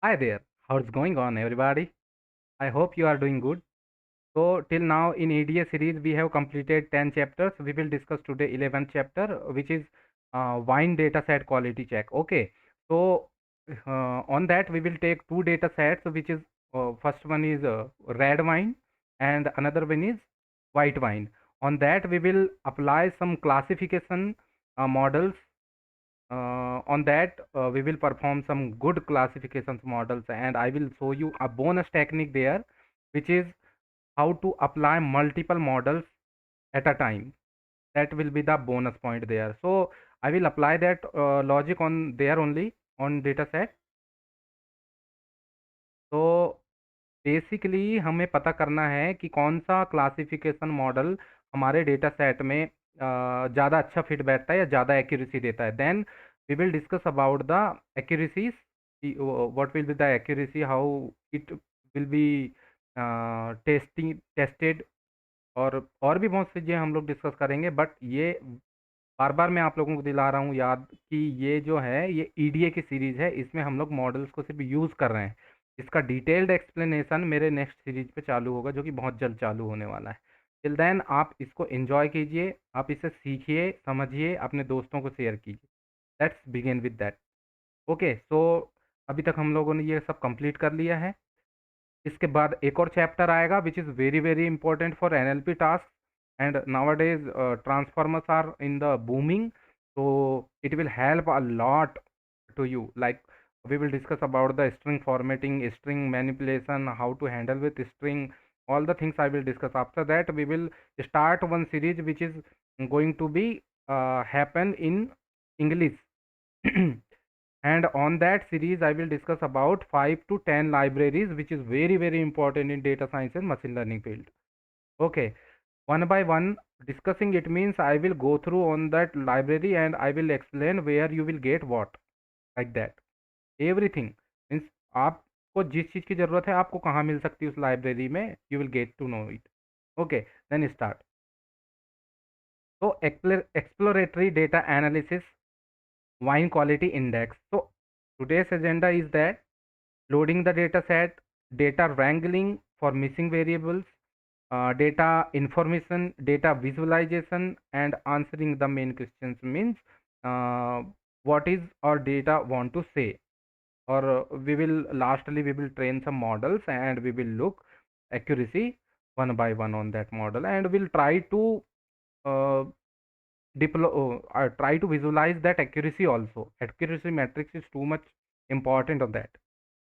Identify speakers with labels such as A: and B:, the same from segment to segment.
A: Hi there. How's going on, everybody? I hope you are doing good. So, till now in EDA series, we have completed 10 chapters. We will discuss today 11th chapter, which is wine data set quality check. Okay. So, on that, we will take two data sets, which is first one is red wine and another one is white wine. On that, we will apply some classification models. On that, we will perform some good classifications models, and I will show you a bonus technique there, which is how to apply multiple models at a time. That will be the bonus point there. So I will apply that logic on there only on data set. तो basically हमें पता करना है कि कौन सा classification model हमारे data set में ज़्यादा अच्छा फिट बैठता है या ज़्यादा एक्यूरेसी देता है. Then we will discuss about the accuracies, what will be the accuracy, how it will be tested, और भी बहुत चीज़ें हम लोग डिस्कस करेंगे. बट ये बार बार मैं आप लोगों को दिला रहा हूँ याद कि ये जो है ये ईडीए की सीरीज़ है. इसमें हम लोग मॉडल्स को सिर्फ यूज़ कर रहे हैं. इसका डिटेल्ड एक्सप्लेनेशन मेरे नेक्स्ट सीरीज पे चालू होगा, जो कि बहुत जल्द चालू होने वाला है. टिल देन आप इसको एंजॉय कीजिए, आप इसे सीखिए, समझिए, अपने दोस्तों को शेयर कीजिए. Let's begin with that. Okay. So अभी तक हम लोगों ने ये सब कंप्लीट कर लिया है. इसके बाद एक और चैप्टर आएगा which is very very important for NLP task. And nowadays transformers are in the booming, so it will help a lot to you. Like, we will discuss about the string formatting, string manipulation, how to handle with string, all the things I will discuss. After that we will start one series which is going to be happen in English. And on that series I will discuss about 5 to 10 libraries which is very very important in data science and machine learning field. Okay, one by one discussing it means I will go through on that library and I will explain where you will get what, like that. Everything means आपको जिस चीज़ की ज़रूरत है आपको कहाँ मिल सकती है उस लाइब्रेरी में, you will get to know it. Okay, then start. So exploratory data analysis, wine quality index. So today's agenda is that loading the data set, data wrangling for missing variables, data information, data visualization, and answering the main questions means uh, what is our data want to say. Or lastly we will train some models and we will look accuracy one by one on that model, and we'll try to uh, try to visualize that accuracy also. Accuracy matrix is too much important of that.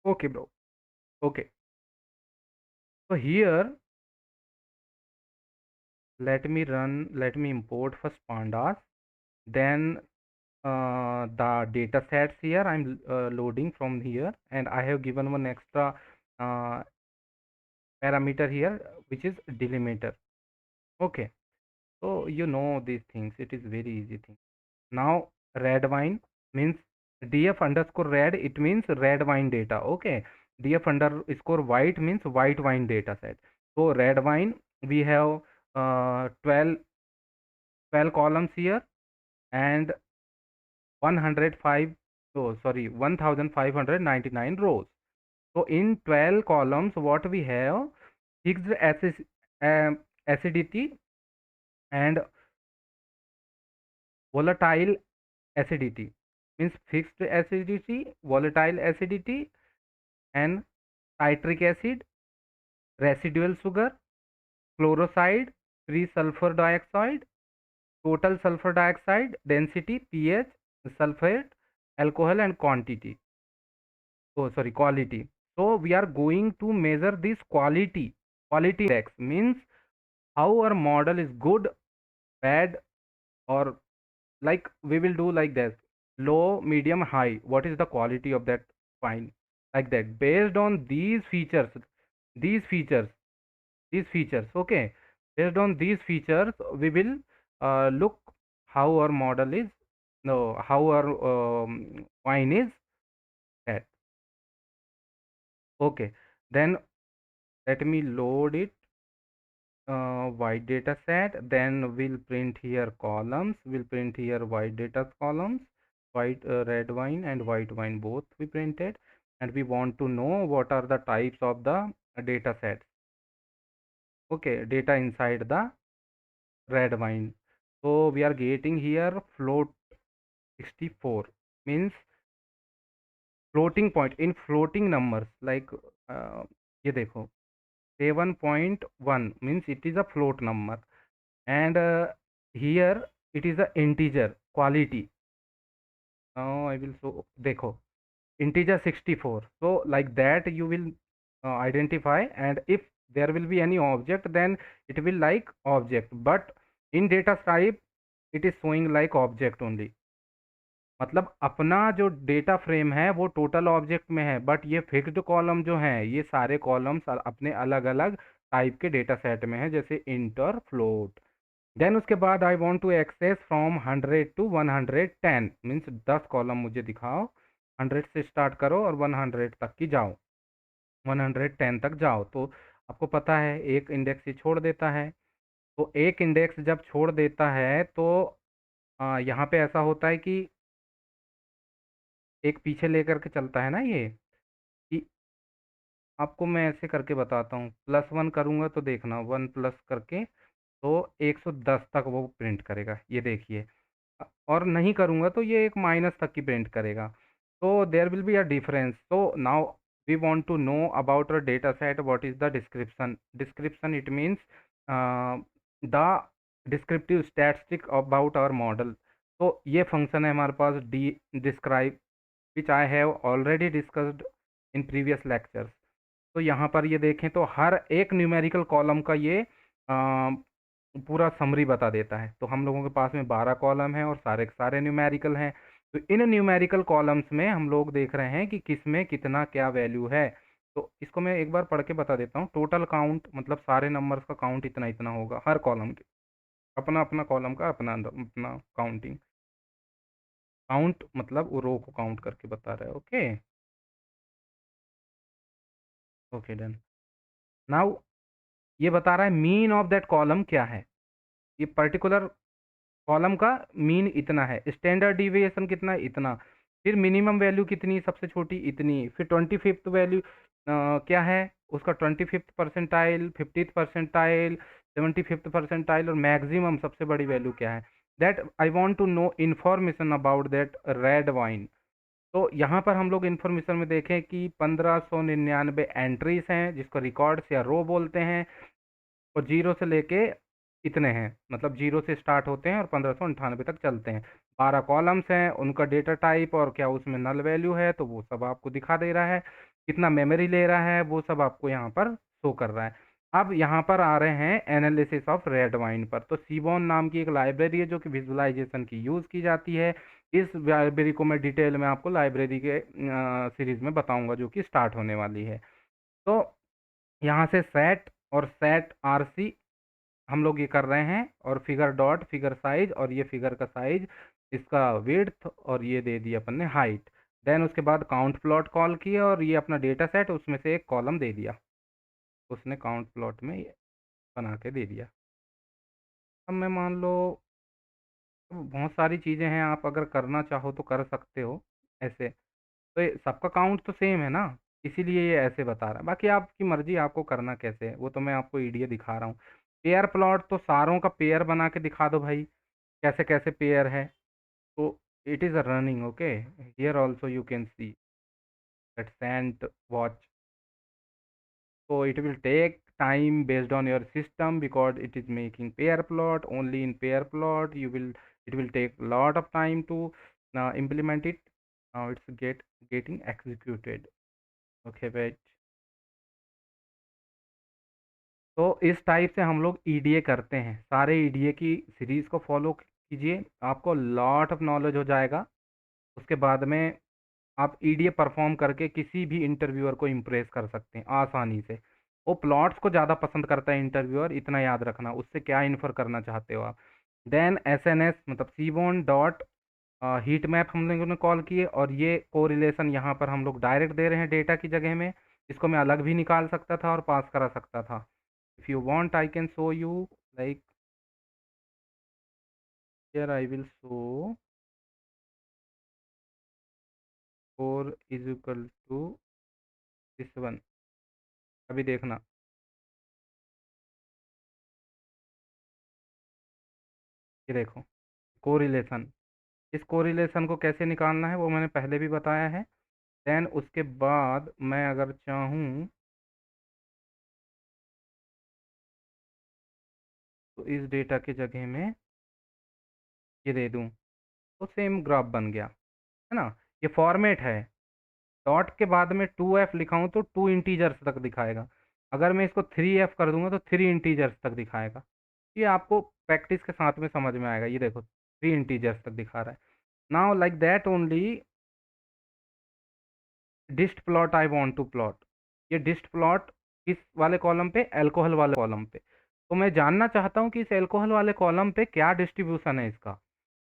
A: Okay, bro. Okay. So here, let me import first pandas. Then the data sets here I'm loading from here, and I have given one extra uh, parameter here, which is delimiter. Okay. So you know these things. It is very easy thing. Now red wine means df underscore red. It means red wine data. Okay. Df underscore white means white wine data set. So red wine we have 12 columns here and 105, oh sorry, 1599 rows. So in 12 columns what we have: fixed acidity and volatile acidity. Means fixed acidity, volatile acidity, and citric acid, residual sugar, chloroside, free sulfur dioxide, total sulfur dioxide, density, pH, sulfate, alcohol, and quantity. Oh sorry, quality. So we are going to measure this quality index means how our model is good, bad, or like we will do like this: low, medium, high. What is the quality of that fine, like that, based on these features these features. Okay, based on these features we will look how our model is, no, how our wine is at. Okay, then let me load it, white data set. Then we'll print here columns, we'll print here white data columns, white red wine and white wine both we printed. and we want to know what are the types of the data sets. Okay, data inside the red wine. So we are getting here float 64 means floating point in floating numbers like ये देखो 7.1 means it is a float number, and here it is a integer quality. Now I will show, देखो integer 64, so like that you will identify, and if there will be any object then it will like object, but in data type it is showing like object only. मतलब अपना जो data frame है वो total object में है, but ये fixed column जो हैं ये सारे कॉलम्स अपने अलग अलग टाइप के डेटा सेट में है, जैसे इंटर फ्लोट। देन उसके बाद I want to access from 100 to 110 means 10 column मुझे दिखाओ, 100 से स्टार्ट करो और 100 तक की जाओ, 110 तक जाओ। तो आपको पता है एक इंडेक्स ही छोड़ देता है, तो एक इंडेक्स जब छोड़ देता है तो यहाँ पे ऐसा होता है कि एक पीछे लेकर के चलता है ना ये, कि आपको मैं ऐसे करके बताता हूँ, +1 करूँगा तो देखना 1 प्लस करके तो 110 तक वो प्रिंट करेगा, ये देखिए। और नहीं करूँगा तो ये एक माइनस तक की प्रिंट करेगा। तो there will be a difference. तो now we want to know about a data set, what is the description. Description it means the descriptive statistic about our model. तो ये फंक्शन है हमारे पास D describe, which I have already discussed in previous lectures. तो यहाँ पर ये देखें तो हर एक न्यूमेरिकल कॉलम का ये पूरा समरी बता देता है। तो हम लोगों के पास में 12 कॉलम है और सारे के सारे न्यूमेरिकल हैं। तो इन न्यूमेरिकल कॉलम्स में हम लोग देख रहे हैं कि किस में कितना क्या वैल्यू है। तो इसको मैं एक बार पढ़ के बता देता हूँ। टोटल काउंट मतलब सारे नंबर्स का काउंट इतना इतना होगा हर कॉलम के, अपना अपना कॉलम का अपना अपना काउंटिंग। काउंट मतलब वो रो को काउंट करके बता रहा है। Okay, okay done. नाउ ये बता रहा है मीन ऑफ दैट कॉलम क्या है। ये पर्टिकुलर कॉलम का मीन इतना है, स्टैंडर्ड डिविएशन कितना है इतना, फिर मिनिमम वैल्यू कितनी सबसे छोटी इतनी, फिर 25th वैल्यू क्या है उसका, 25th percentile, 50th percentile, 75th percentile, और मैक्सिमम सबसे बड़ी वैल्यू क्या है। That I want to know information about that red wine. तो यहाँ पर हम लोग इन्फॉर्मेशन में देखें कि 1599 एंट्रीज हैं जिसको रिकॉर्ड्स या रो बोलते हैं, और जीरो से लेके इतने हैं, मतलब जीरो से स्टार्ट होते हैं और 1598 तक चलते हैं। 12 कॉलम्स हैं, उनका डेटा टाइप और क्या उसमें नल वैल्यू है तो वो सब आपको दिखा दे रहा है, कितना मेमोरी ले रहा है वो सब आपको यहाँ पर शो कर रहा है। अब यहाँ पर आ रहे हैं एनालिसिस ऑफ रेड वाइन पर। तो सीबॉन नाम की एक लाइब्रेरी है जो कि विजुअलाइजेशन की यूज़ की जाती है। इस लाइब्रेरी को मैं डिटेल में आपको लाइब्रेरी के सीरीज में बताऊंगा जो कि स्टार्ट होने वाली है। तो यहाँ से सेट और सेट आरसी हम लोग ये कर रहे हैं, और फिगर डॉट फिगर साइज, और ये फिगर का साइज, इसका विड्थ, और ये दे दिया अपन ने हाइट। देन उसके बाद काउंट प्लॉट कॉल किया और ये अपना डेटा सेट उसमें से एक कॉलम दे दिया, उसने काउंट प्लॉट में ये बना के दे दिया। अब मैं मान लो बहुत सारी चीज़ें हैं, आप अगर करना चाहो तो कर सकते हो ऐसे। तो ये सबका काउंट तो सेम है ना, इसीलिए ये ऐसे बता रहा है। बाकी आपकी मर्जी आपको करना कैसे है, वो तो मैं आपको ईडीए दिखा रहा हूँ। पेयर प्लॉट तो सारों का पेयर बना के दिखा दो भाई, कैसे कैसे पेयर है। तो it is a running, okay, here also you can see that sent watch. So it will take time based on your system because it is making pair plot. Only in pair plot you will, it will take lot of time to implement it. Now it's getting executed. Okay, wait. तो इस type से हम लोग EDA करते हैं। सारे EDA की series को फॉलो कीजिए, आपको लॉट ऑफ नॉलेज हो जाएगा। उसके बाद में आप ईडीए परफॉर्म करके किसी भी इंटरव्यूअर को इम्प्रेस कर सकते हैं आसानी से। वो प्लॉट्स को ज़्यादा पसंद करता है इंटरव्यूअर, इतना याद रखना। उससे क्या इन्फर करना चाहते हो आप। देन एसएनएस मतलब सीबोन डॉट हीट मैप हम लोगों ने कॉल किए, और ये कोरिलेशन यहाँ पर हम लोग डायरेक्ट दे रहे हैं डेटा की जगह में। इसको मैं अलग भी निकाल सकता था और पास करा सकता था। If you want I can show you, like here I will show 4 is equal to इस वन, अभी देखना, ये देखो कोरिलेशन। इस कोरिलेशन को कैसे निकालना है वो मैंने पहले भी बताया है। देन उसके बाद मैं अगर चाहूँ तो इस डेटा की जगह में ये दे दूँ, तो सेम ग्राफ बन गया, है ना। ये फॉर्मेट है। डॉट के बाद में 2f लिखाऊं तो 2 इंटीजर्स तक दिखाएगा। अगर मैं इसको 3f कर दूंगा तो 3 इंटीजर्स तक दिखाएगा। ये आपको प्रैक्टिस के साथ में समझ में आएगा। ये देखो 3 इंटीजर्स तक दिखा रहा है। Now like that only dist plot I want to plot. ये डिस्ट प्लॉट किस वाले कॉलम पे? अल्कोहल वाले कॉलम पे। तो मैं जानना चाहता हूँ कि इस अल्कोहल वाले कॉलम पे क्या डिस्ट्रीब्यूशन है इसका।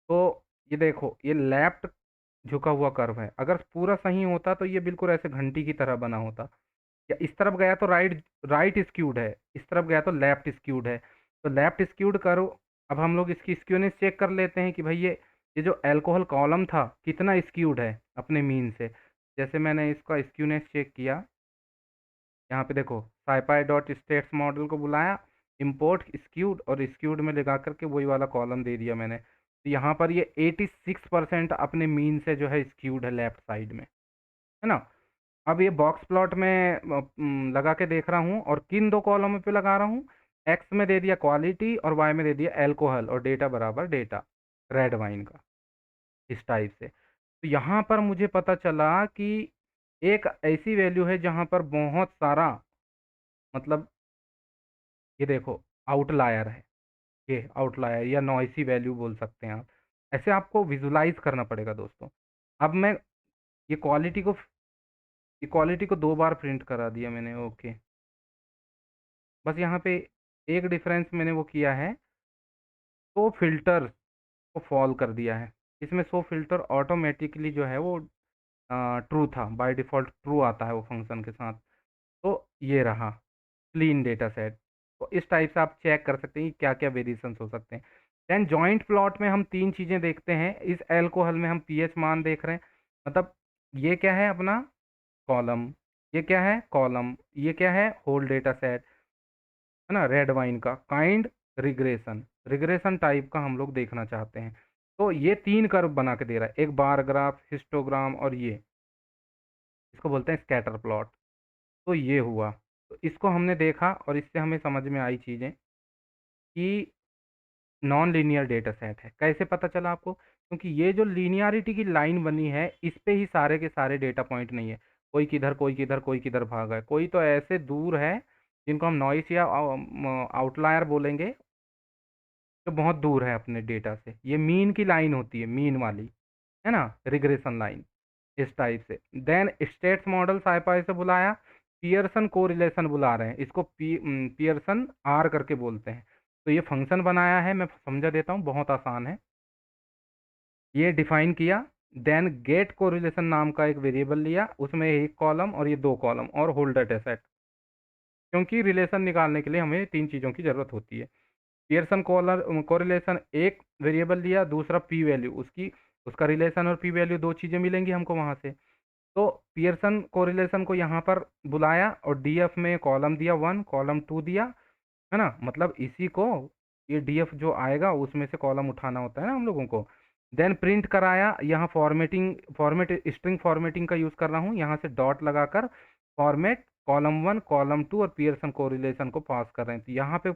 A: तो ये देखो, ये लेफ्ट झुका हुआ कर्व है। अगर पूरा सही होता तो ये बिल्कुल ऐसे घंटी की तरह बना होता। या इस तरफ गया तो राइट, राइट स्क्यूड है, इस तरफ गया तो लेफ्ट स्क्यूड है। तो लेफ्ट स्क्यूड करो। अब हम लोग इसकी स्क्यूनेस चेक कर लेते हैं कि भाई ये जो अल्कोहल कॉलम था कितना स्क्यूड है अपने मीन से। जैसे मैंने इसका स्क्यूनेस चेक किया, यहाँ पे देखो साइपाई डॉट स्टेट्स मॉडल को बुलाया, इंपोर्ट स्क्यूड, और स्क्यूड में लगा करके वही वाला कॉलम दे दिया मैंने। तो यहाँ पर ये 86% अपने मीन से जो है स्क्यूड है लेफ्ट साइड में, है ना। अब ये बॉक्स प्लॉट में लगा के देख रहा हूँ, और किन दो कॉलम पे लगा रहा हूँ? एक्स में दे दिया क्वालिटी और वाई में दे दिया एल्कोहल, और डेटा बराबर डेटा रेड वाइन का, इस टाइप से। तो यहाँ पर मुझे पता चला कि एक ऐसी वैल्यू है जहाँ पर बहुत सारा, मतलब ये देखो आउटलायर है। ये आउटलायर या नॉइसी वैल्यू बोल सकते हैं आप। ऐसे आपको विजुलाइज करना पड़ेगा दोस्तों। अब मैं ये क्वालिटी को ये क्वालिटी को 2 बार प्रिंट करा दिया मैंने, ओके। बस यहाँ पे एक डिफरेंस मैंने वो किया है, शो फिल्टर को फॉल कर दिया है। इसमें शो फिल्टर ऑटोमेटिकली जो है वो ट्रू था, बाय डिफ़ॉल्ट ट्रू आता है वो फंक्शन के साथ। तो ये रहा क्लीन डेटा सेट। तो इस टाइप से आप चेक कर सकते हैं कि क्या क्या वेरिएशंस हो सकते हैं। देन जॉइंट प्लॉट में हम 3 चीज़ें देखते हैं। इस एल्कोहल में हम पीएच मान देख रहे हैं, मतलब ये क्या है अपना कॉलम, ये क्या है कॉलम, ये क्या है होल डेटा सेट, है ना। रेड वाइन का काइंड, रिग्रेशन, रिग्रेशन टाइप का हम लोग देखना चाहते हैं। तो ये 3 कर्व बना के दे रहा है, एक बार ग्राफ, हिस्टोग्राम, और ये इसको बोलते हैं स्कैटर प्लॉट। तो ये हुआ, तो इसको हमने देखा और इससे हमें समझ में आई चीज़ें कि नॉन लीनियर डेटा सेट है। कैसे पता चला आपको? क्योंकि ये जो लीनियरिटी की लाइन बनी है इस पे ही सारे के सारे डेटा पॉइंट नहीं है। कोई किधर, कोई किधर, कोई किधर भागा है, कोई तो ऐसे दूर है जिनको हम नॉइस या आउटलायर बोलेंगे, जो बहुत दूर है अपने डेटा से। ये मीन की लाइन होती है, मीन वाली, है ना, रिग्रेशन लाइन, इस टाइप से। देन स्टेट्स मॉडल साइपाई से बुलाया, पियर्सन कोरिलेशन बुला रहे हैं इसको, पियर्सन आर करके बोलते हैं। तो ये फंक्शन बनाया है, मैं समझा देता हूँ, बहुत आसान है। ये डिफाइन किया, देन गेट कोरिलेशन नाम का एक वेरिएबल लिया, उसमें एक कॉलम और ये 2 कॉलम और होल्डर डेटा सेट। क्योंकि रिलेशन निकालने के लिए हमें 3 चीज़ों की ज़रूरत होती है। पियर्सन कोरिलेशन एक वेरिएबल लिया, दूसरा पी वैल्यू उसकी, उसका रिलेशन और पी वैल्यू 2 चीज़ें मिलेंगी हमको वहाँ से। तो पियर्सन कोरिलेशन को यहाँ पर बुलाया और डीएफ में कॉलम दिया 1, कॉलम 2 दिया, है ना। मतलब इसी को, ये डीएफ जो आएगा उसमें से कॉलम उठाना होता है ना हम लोगों को। देन प्रिंट कराया, यहाँ फॉर्मेट स्ट्रिंग फॉर्मेटिंग का यूज़ कर रहा हूँ, यहाँ से डॉट लगाकर फॉर्मेट कॉलम 1 कॉलम 2 और पियर्सन कोरिलेशन को पास कर रहे हैं। तो यहाँ पे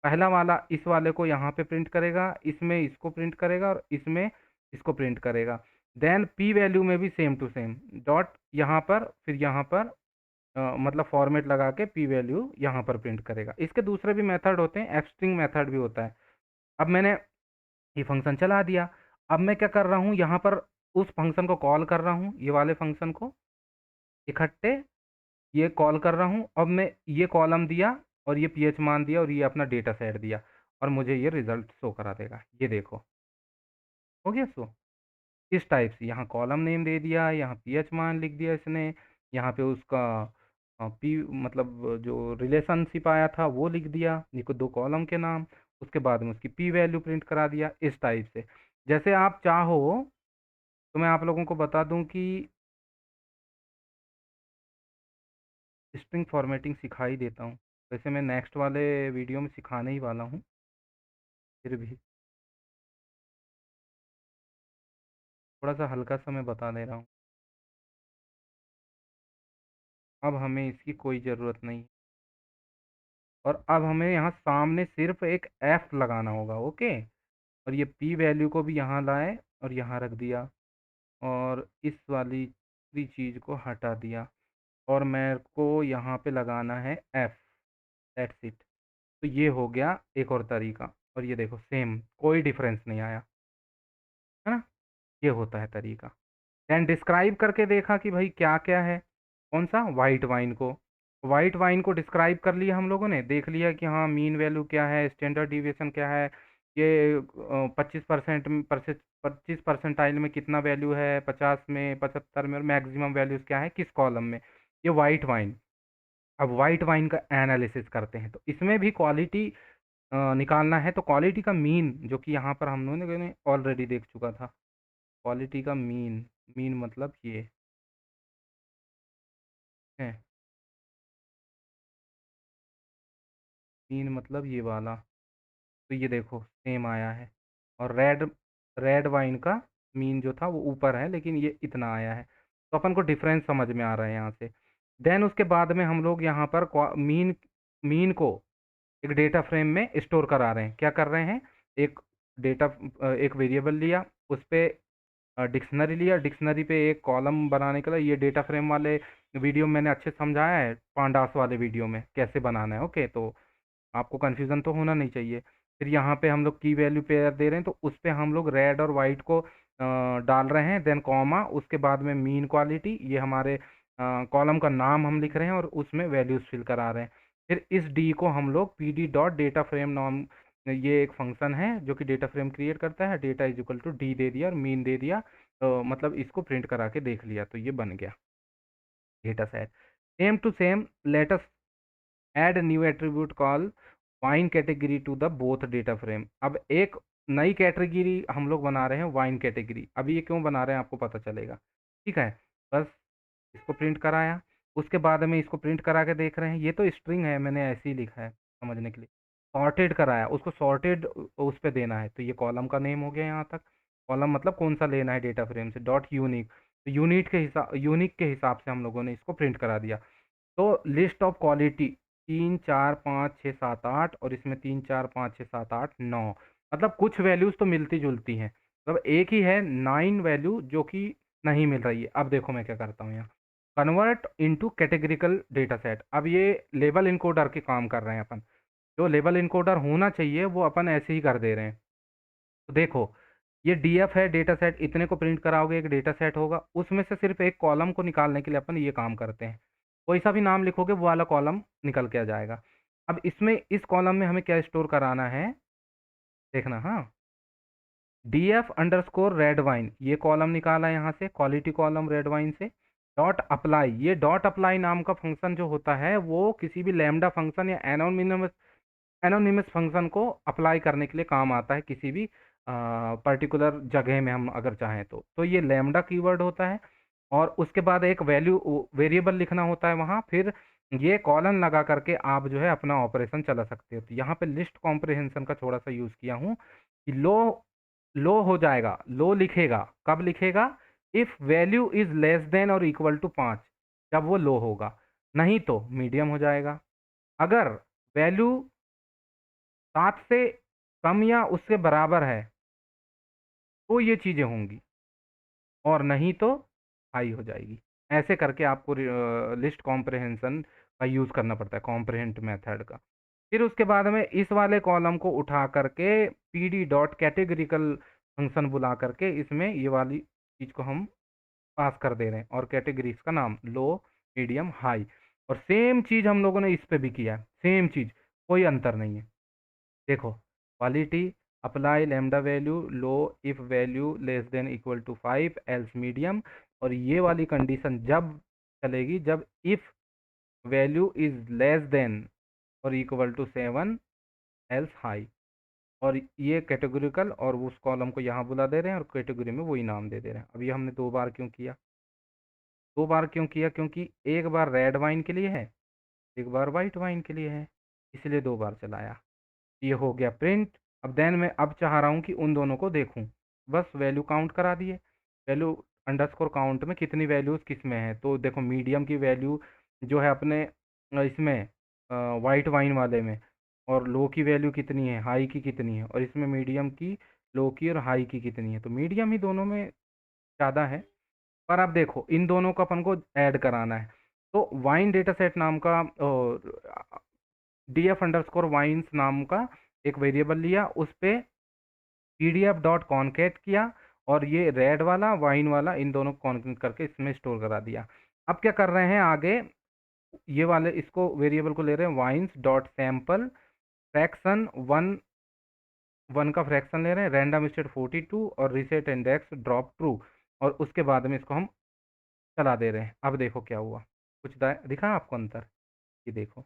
A: पहला वाला इस वाले को यहाँ पे प्रिंट करेगा, इसमें इसको प्रिंट करेगा और इसमें इसको प्रिंट करेगा। देन पी वैल्यू में भी सेम टू सेम डॉट यहाँ पर, फिर यहाँ पर मतलब फॉर्मेट लगा के पी वैल्यू यहाँ पर प्रिंट करेगा। इसके दूसरे भी मेथड होते हैं, एब्स्ट्रिंग मेथड भी होता है। अब मैंने ये फंक्शन चला दिया। अब मैं क्या कर रहा हूँ, यहाँ पर उस फंक्शन को कॉल कर रहा हूँ, ये वाले फंक्शन को इकट्ठे ये कॉल कर रहा हूँ। अब मैं ये कॉलम दिया और ये पीएच मान दिया और ये अपना डेटा सेट दिया, और मुझे ये रिजल्ट शो करा देगा। ये देखो हो गया शो। इस टाइप से यहाँ कॉलम नेम दे दिया, यहाँ पीएच मान लिख दिया इसने, यहाँ पे उसका पी मतलब जो रिलेशनशिप आया था वो लिख दिया, ये को 2 कॉलम के नाम, उसके बाद में उसकी पी वैल्यू प्रिंट करा दिया, इस टाइप से। जैसे आप चाहो तो मैं आप लोगों को बता दूं कि स्ट्रिंग फॉर्मेटिंग सिखा ही देता हूँ। वैसे मैं नेक्स्ट वाले वीडियो में सिखाने ही वाला हूँ, फिर भी थोड़ा सा हल्का सा मैं बता दे रहा हूँ। अब हमें इसकी कोई ज़रूरत नहीं, और अब हमें यहाँ सामने सिर्फ एक एफ लगाना होगा। ओके, और ये पी वैल्यू को भी यहाँ लाए और यहाँ रख दिया, और इस वाली पूरी चीज़ को हटा दिया, और मेरे को यहाँ पे लगाना है एफ। That's it. तो ये हो गया एक और तरीका, और ये देखो सेम, कोई डिफरेंस नहीं आया, है ना। ये होता है तरीका। देन डिस्क्राइब करके देखा कि भाई क्या क्या है। कौन सा? वाइट वाइन को। वाइट वाइन को डिस्क्राइब कर लिया हम लोगों ने, देख लिया कि हाँ मीन वैल्यू क्या है, स्टैंडर्ड डिविएशन क्या है, ये 25% में 25 परसेंटाइल में कितना वैल्यू है, 50 में, 75 में, और मैक्सिमम वैल्यूज क्या है किस कॉलम में। ये वाइट वाइन। अब वाइट वाइन का एनालिसिस करते हैं, तो इसमें भी क्वालिटी निकालना है। तो क्वालिटी का मीन, जो कि यहाँ पर हम लोगों ने ऑलरेडी देख चुका था, क्वालिटी का मीन, मीन मतलब ये है, मीन मतलब ये वाला। तो ये देखो सेम आया है, और रेड रेड वाइन का मीन जो था वो ऊपर है, लेकिन ये इतना आया है। तो अपन को डिफरेंस समझ में आ रहा है यहाँ से। देन उसके बाद में हम लोग यहाँ पर मीन मीन को एक डेटा फ्रेम में स्टोर करा रहे हैं। क्या कर रहे हैं? एक डेटा एक वेरिएबल लिया, उस पे डिक्शनरी लिया, डिक्शनरी पे एक कॉलम बनाने के लिए, ये डेटा फ्रेम वाले वीडियो मैंने अच्छे समझाया है, पांडास वाले वीडियो में कैसे बनाना है। ओके, तो आपको कन्फ्यूज़न तो होना नहीं चाहिए। फिर यहाँ पे हम लोग की वैल्यू पेयर दे रहे हैं, तो उस पे हम लोग रेड और वाइट को डाल रहे हैं। देन कॉमा, उसके बाद में मीन क्वालिटी, ये हमारे कॉलम का नाम हम लिख रहे हैं और उसमें वैल्यूज़ फिल करा रहे हैं। फिर इस डी को हम लोग P D dot data frame नाम, ये एक फंक्शन है जो कि डेटा फ्रेम क्रिएट करता है। Data is equal to D दे दिया और मीन दे दिया, तो मतलब इसको प्रिंट करा के देख लिया, तो ये बन गया data set. Same to same, let us add new attribute call wine category to the both data frame. अब एक नई कैटेगरी हम लोग बना रहे हैं, वाइन कैटेगरी। अभी ये क्यों बना रहे हैं आपको पता चलेगा, ठीक है। बस इसको प्रिंट कराया, उसके बाद में इसको प्रिंट करा के देख रहे हैं। ये तो स्ट्रिंग है, मैंने ऐसे ही लिखा है समझने के लिए। सॉर्टेड कराया, उसको सॉर्टेड उस पर देना है, तो ये कॉलम का नेम हो गया यहाँ तक। कॉलम मतलब कौन सा लेना है डेटा फ्रेम से, डॉट यूनिक। तो यूनिक के हिसाब से हम लोगों ने इसको प्रिंट करा दिया। तो लिस्ट ऑफ क्वालिटी 3 4 5 6 7 8, और इसमें 3 4 5 6 7 8 9, मतलब कुछ वैल्यूज तो मिलती जुलती हैं, मतलब एक ही है 9 वैल्यू जो कि नहीं मिल रही है। अब देखो मैं क्या करता हूँ यहाँ, convert into categorical data set. अब ये लेबल इनकोडर के काम कर रहे हैं अपन। जो लेबल इनकोडर होना चाहिए वो अपन ऐसे ही कर दे रहे हैं। तो देखो, ये डीएफ है डेटा सेट, इतने को प्रिंट कराओगे एक डेटा सेट होगा, उसमें से सिर्फ एक कॉलम को निकालने के लिए अपन ये काम करते हैं। कोई सा भी नाम लिखोगे वो वाला कॉलम निकल के आ जाएगा। अब इसमें इस कॉलम में हमें क्या स्टोर कराना है, देखना। हाँ, D F under score red wine, ये कॉलम निकाला यहाँ से, क्वालिटी कॉलम रेड वाइन से। डॉट अप्लाई, ये डॉट अप्लाई नाम का फंक्शन जो होता है वो किसी भी लैम्डा फंक्शन या एनोनिमस फंक्शन को अप्लाई करने के लिए काम आता है, किसी भी पर्टिकुलर जगह में हम अगर चाहें तो ये लैम्डा कीवर्ड होता है। और उसके बाद एक वैल्यू वेरिएबल लिखना होता है वहाँ, फिर ये कॉलन लगा करके आप जो है अपना ऑपरेशन चला सकते हो। तो यहाँ पे लिस्ट कॉम्प्रिहेंशन का थोड़ा सा यूज़ किया हूँ कि लो लो हो जाएगा, लो लिखेगा कब लिखेगा, if value is less than और इक्वल टू 5, जब वो लो होगा। नहीं तो मीडियम हो जाएगा। अगर वैल्यू 7 से कम या उससे बराबर है तो ये चीज़ें होंगी, और नहीं तो हाई हो जाएगी। ऐसे करके आपको लिस्ट कॉम्प्रिहेंशन का यूज़ करना पड़ता है, कॉम्प्रिहेंट मेथड का। फिर उसके बाद में इस वाले कॉलम को उठा करके P D dot categorical function बुला करके इसमें ये वाली चीज़ को हम पास कर दे रहे हैं, और कैटेगरीज का नाम लो, मीडियम, हाई। और सेम चीज़ हम लोगों ने इस पे भी किया है, सेम चीज़, कोई अंतर नहीं है। देखो, quality, apply lambda value low if value less than equal to 5 else medium. और ये वाली कंडीशन जब चलेगी जब if value is less than और इक्वल टू 7 एल्स हाई। और ये कैटेगोरिकल, और उस कॉलम को यहाँ बुला दे रहे हैं और कैटेगरी में वही नाम दे दे रहे हैं। अब ये हमने 2 बार क्यों किया? 2 बार क्यों किया? क्योंकि एक बार रेड वाइन के लिए है, एक बार वाइट वाइन के लिए है, इसलिए 2 बार चलाया। ये हो गया प्रिंट। अब देन मैं अब चाह रहा हूँ कि उन दोनों को देखूँ, बस वैल्यू काउंट करा दिए। वैल्यू अंडरस्कोर काउंट में कितनी वैल्यूज़ किस में है, तो देखो मीडियम की वैल्यू जो है अपने इसमें वाइट वाइन वाले में, और लो की वैल्यू कितनी है, हाई की कितनी है, और इसमें मीडियम की, लो की और हाई की कितनी है, तो मीडियम ही दोनों में ज़्यादा है। पर अब देखो इन दोनों को अपन को ऐड कराना है, तो वाइन डेटा सेट नाम का df अंडरस्कोर वाइन्स नाम का एक वेरिएबल लिया, उस पे pdf डॉट कॉनकेट किया, और ये रेड वाला वाइन वाला इन दोनों को कॉन्केट करके इसमें स्टोर करा दिया। अब क्या कर रहे हैं आगे, ये वाले इसको वेरिएबल को ले रहे हैं wines dot sample fraction one, one का फ्रैक्शन ले रहे हैं, रैंडम स्टेट 42 और रीसेट इंडेक्स ड्रॉप ट्रू, और उसके बाद में इसको हम चला दे रहे हैं। अब देखो क्या हुआ, कुछ दिखा आपको अंतर? ये देखो,